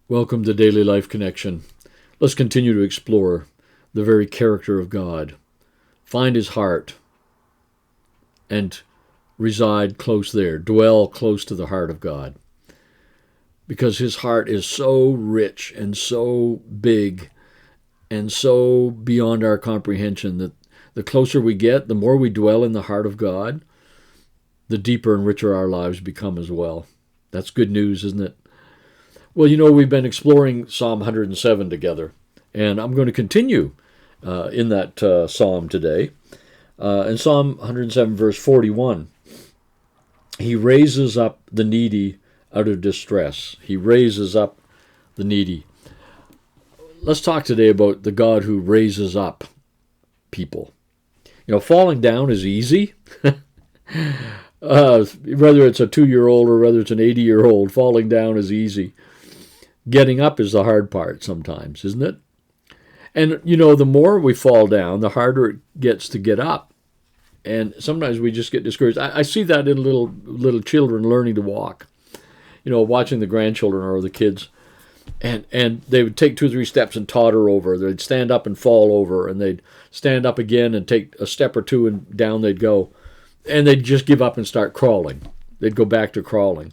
Welcome to Daily Life Connection. Let's continue to explore the very character of God. Find his heart and reside close there. Dwell close to the heart of God. Because his heart is so rich and so big and so beyond our comprehension that the closer we get, the more we dwell in the heart of God, the deeper and richer our lives become as well. That's good news, isn't it? Well, we've been exploring Psalm 107 together, and I'm going to continue in that psalm today. In Psalm 107, verse 41, he raises up the needy out of distress. He raises up the needy. Let's talk today about the God who raises up people. Falling down is easy. Whether it's a 2-year-old or whether it's an 80-year-old, falling down is easy. Getting up is the hard part sometimes, isn't it? And, the more we fall down, the harder it gets to get up. And sometimes we just get discouraged. I see that in little children learning to walk. Watching the grandchildren or the kids. And they would take 2 or 3 steps and totter over. They'd stand up and fall over. And they'd stand up again and take a step or two and down they'd go. And they'd just give up and start crawling. They'd go back to crawling.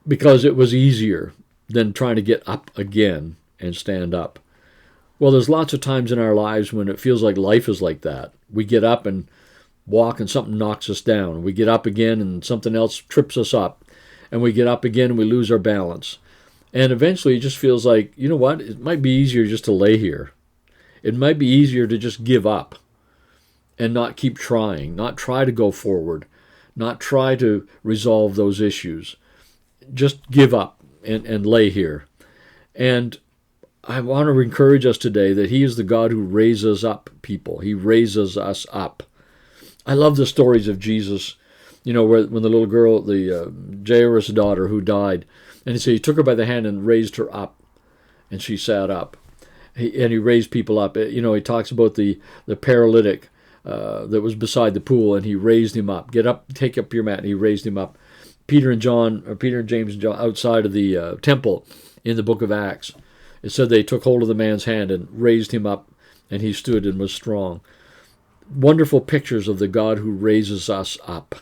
Because it was easier than trying to get up again and stand up. Well, there's lots of times in our lives when it feels like life is like that. We get up and walk and something knocks us down. We get up again and something else trips us up. And we get up again and we lose our balance. And eventually it just feels like, you know what, it might be easier just to lay here. It might be easier to just give up and not keep trying, not try to go forward, not try to resolve those issues. Just give up and lay here. And I want to encourage us today that he is the God who raises up people. He raises us up. I love the stories of Jesus, where when the little girl, the Jairus' daughter who died, and he took her by the hand and raised her up, and she sat up. He raised people up. He talks about the paralytic that was beside the pool, and he raised him up. Get up, take up your mat, and he raised him up. Peter and James and John outside of the temple in the book of Acts. It said they took hold of the man's hand and raised him up, and he stood and was strong. Wonderful pictures of the God who raises us up.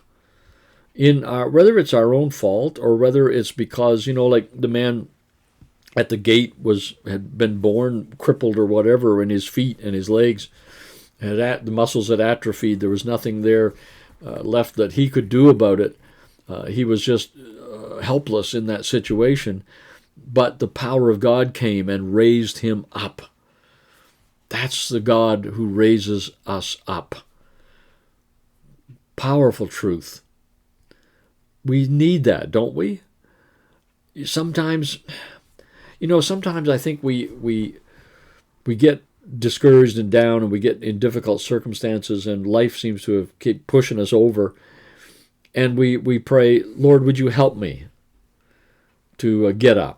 Whether it's our own fault or whether it's because, like the man at the gate had been born crippled or whatever in his feet and his legs, the muscles had atrophied. There was nothing there left that he could do about it. He was just helpless in that situation. But the power of God came and raised him up. That's the God who raises us up. Powerful truth. We need that, don't we? Sometimes I think we get discouraged and down, and we get in difficult circumstances, and life seems to have kept pushing us over. And we pray, Lord, would you help me to get up?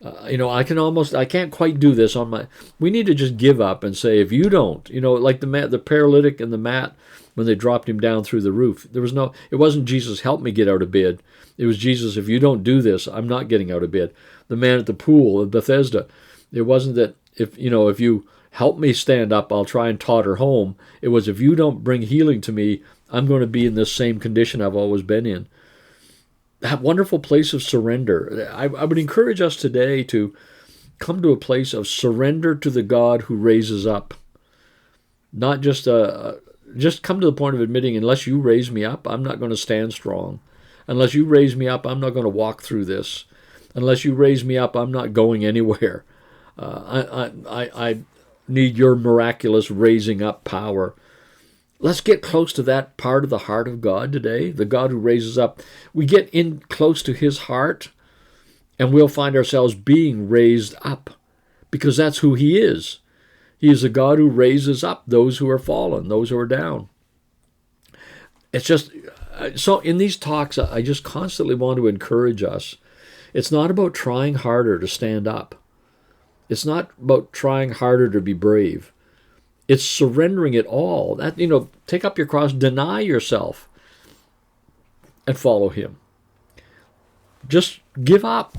I can't quite do this on my. We need to just give up and say, if you don't, like the paralytic and the mat when they dropped him down through the roof. It wasn't Jesus, help me get out of bed. It was Jesus, if you don't do this, I'm not getting out of bed. The man at the pool of Bethesda, it wasn't that if you help me stand up, I'll try and totter home. It was, if you don't bring healing to me, I'm going to be in this same condition I've always been in. That wonderful place of surrender. I would encourage us today to come to a place of surrender to the God who raises up. Not just come to the point of admitting, unless you raise me up, I'm not going to stand strong. Unless you raise me up, I'm not going to walk through this. Unless you raise me up, I'm not going anywhere. I need your miraculous raising up power. Let's get close to that part of the heart of God today, the God who raises up. We get in close to his heart, and we'll find ourselves being raised up, because that's who he is. He is a God who raises up those who are fallen, those who are down. It's just, so in these talks, I just constantly want to encourage us. It's not about trying harder to stand up. It's not about trying harder to be brave. It's surrendering it all. Take up your cross, deny yourself, and follow him. Just give up.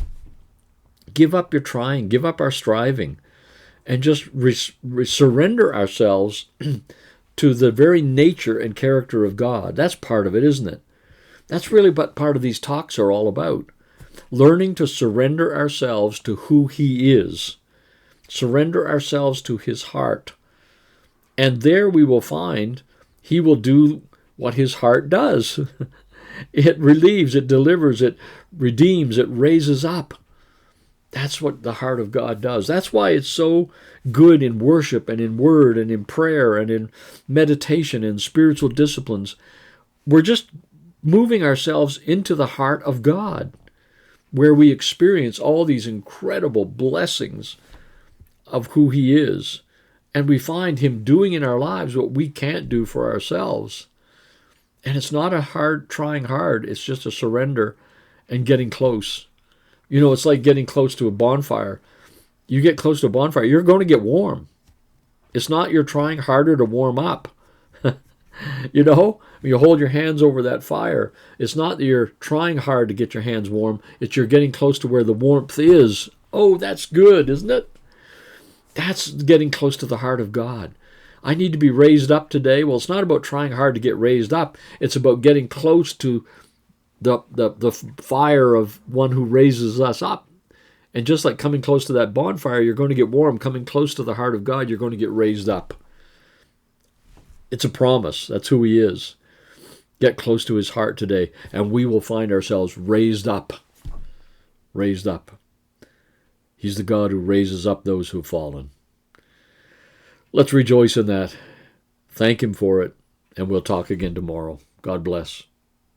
give up your trying, give up our striving, and just surrender ourselves to the very nature and character of God. That's part of it, isn't it? That's really what part of these talks are all about. Learning to surrender ourselves to who He is. Surrender ourselves to His heart. And there we will find He will do what His heart does. It relieves, it delivers, it redeems, it raises up. That's what the heart of God does. That's why it's so good in worship and in word and in prayer and in meditation and spiritual disciplines. We're just moving ourselves into the heart of God, where we experience all these incredible blessings of who He is. And we find Him doing in our lives what we can't do for ourselves. And it's not a trying hard. It's just a surrender and getting close. You know, it's like getting close to a bonfire. You get close to a bonfire, you're going to get warm. It's not you're trying harder to warm up. You know, when you hold your hands over that fire, it's not that you're trying hard to get your hands warm. It's you're getting close to where the warmth is. Oh, that's good, isn't it? That's getting close to the heart of God. I need to be raised up today. Well, it's not about trying hard to get raised up. It's about getting close to the fire of one who raises us up. And just like coming close to that bonfire, you're going to get warm. Coming close to the heart of God, you're going to get raised up. It's a promise. That's who He is. Get close to His heart today, and we will find ourselves raised up. Raised up. He's the God who raises up those who've fallen. Let's rejoice in that. Thank Him for it, and we'll talk again tomorrow. God bless.